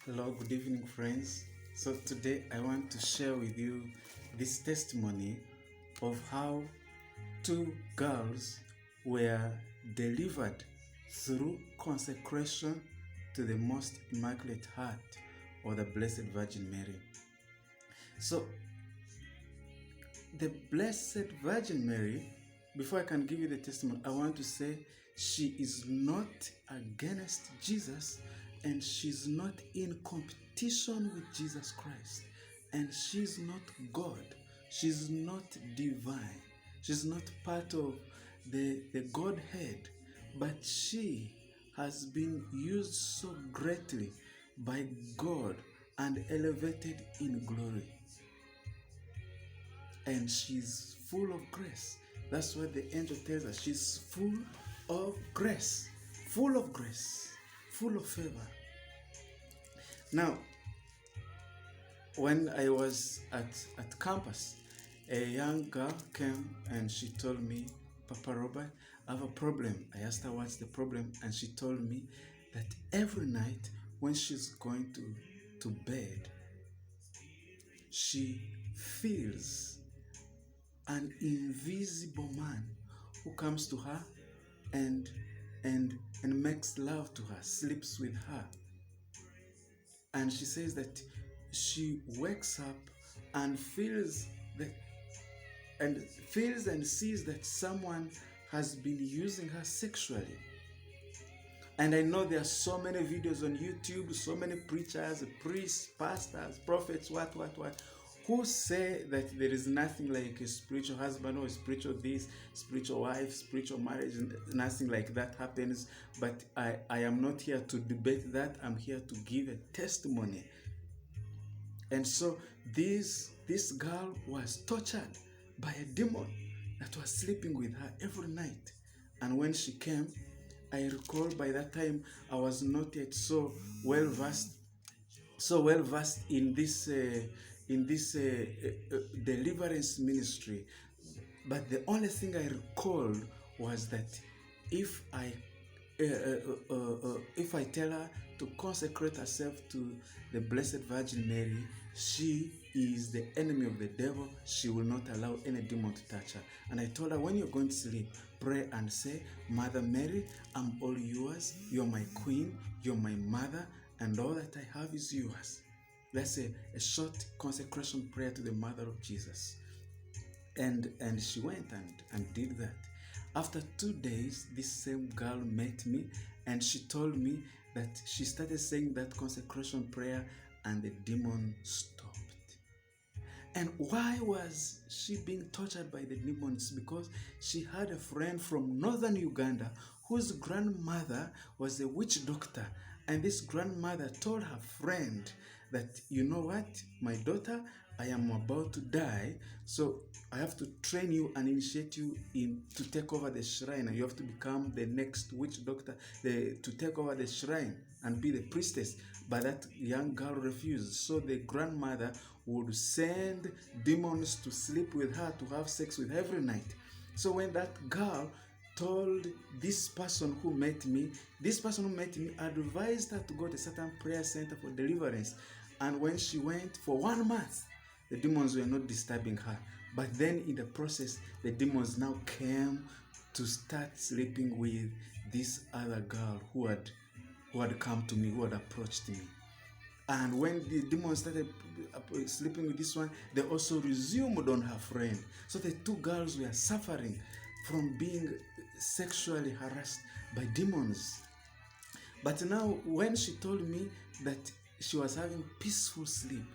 Hello, good evening, friends. So, today I want to share with you this testimony of how two girls were delivered through consecration to the Most Immaculate Heart or the Blessed Virgin Mary. So, the Blessed Virgin Mary, before I can give you the testimony, I want to say she is not against Jesus and she's not in competition with Jesus Christ. And she's not God. She's not divine. She's not part of the Godhead. But she has been used so greatly by God and elevated in glory. And she's full of grace. That's what the angel tells us. She's full of grace, full of grace, full of favor. Now, when I was at campus, a young girl came and she told me, Papa Robert, I have a problem. I asked her what's the problem, and she told me that every night when she's going to bed, she feels an invisible man who comes to her and makes love to her, sleeps with her. And she says that she wakes up and feels and sees that someone has been using her sexually. And I know there are so many videos on YouTube, so many preachers, priests, pastors, prophets, what, who say that there is nothing like a spiritual husband or a spiritual this, spiritual wife, spiritual marriage, and nothing like that happens. But I am not here to debate that. I'm here to give a testimony. And so this girl was tortured by a demon that was sleeping with her every night. And when she came, I recall by that time I was not yet so well versed in this deliverance ministry. But the only thing I recalled was that if I tell her to consecrate herself to the Blessed Virgin Mary, she is the enemy of the devil. She will not allow any demon to touch her. And I told her, when you're going to sleep, pray and say, Mother Mary, I'm all yours. You're my queen. You're my mother. And all that I have is yours. That's a short consecration prayer to the mother of Jesus. And she went and did that. After 2 days, this same girl met me and she told me that she started saying that consecration prayer and the demon stopped. And why was she being tortured by the demons? Because she had a friend from northern Uganda whose grandmother was a witch doctor. And this grandmother told her friend that, you know what, my daughter, I am about to die, so I have to train you and initiate you to take over the shrine. And you have to become the next witch doctor to take over the shrine and be the priestess. But that young girl refused. So the grandmother would send demons to sleep with her, to have sex with her every night. So when that girl told this person who met me advised her to go to a certain prayer center for deliverance. And when she went for 1 month, the demons were not disturbing her. But then in the process, the demons now came to start sleeping with this other girl who had come to me, who had approached me. And when the demons started sleeping with this one, they also resumed on her friend. So the two girls were suffering from being sexually harassed by demons. But now when she told me that she was having peaceful sleep,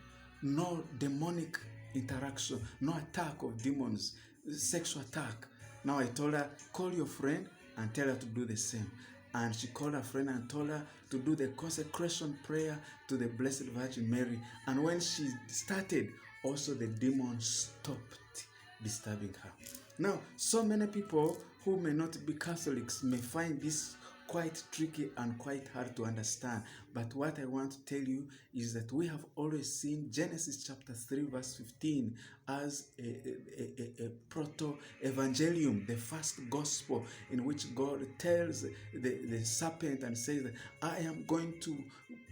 no demonic interaction, no attack of demons, sexual attack. Now I told her, call your friend and tell her to do the same. And she called her friend and told her to do the consecration prayer to the Blessed Virgin Mary. And when she started, also the demon stopped disturbing her. Now, so many people who may not be Catholics may find this quite tricky and quite hard to understand. But what I want to tell you is that we have always seen Genesis chapter 3 verse 15 as a proto-evangelium, the first gospel, in which God tells the serpent and says that I am going to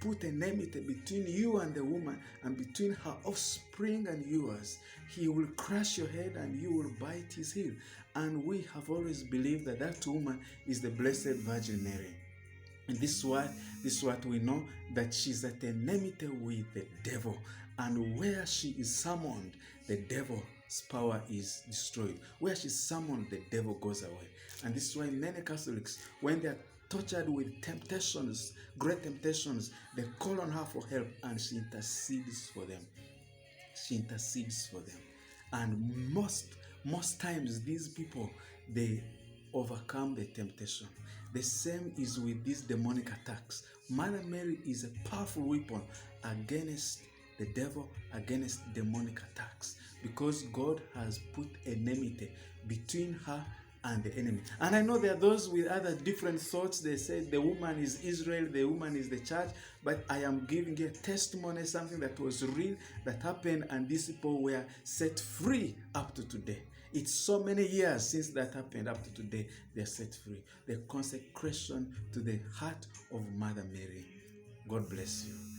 put enmity between you and the woman, and between her offspring and yours. He will crush your head and you will bite his heel. And we have always believed that that woman is the Blessed Virgin Mary. And this is what we know, that she's at enmity with the devil. And where she is summoned, the devil's power is destroyed. Where she's summoned, the devil goes away. And this is why many Catholics, when they are tortured with temptations, great temptations, they call on her for help, and she intercedes for them. She intercedes for them. And most times these people, they overcome the temptation. The same is with these demonic attacks. Mother Mary is a powerful weapon against the devil, against demonic attacks, because God has put enmity between her and the enemy. And I know there are those with other different thoughts. They say the woman is Israel, the woman is the church, but I am giving a testimony, something that was real, that happened, and these people were set free up to today. It's so many years since that happened. Up to today, they are set free. The consecration to the heart of Mother Mary. God bless you.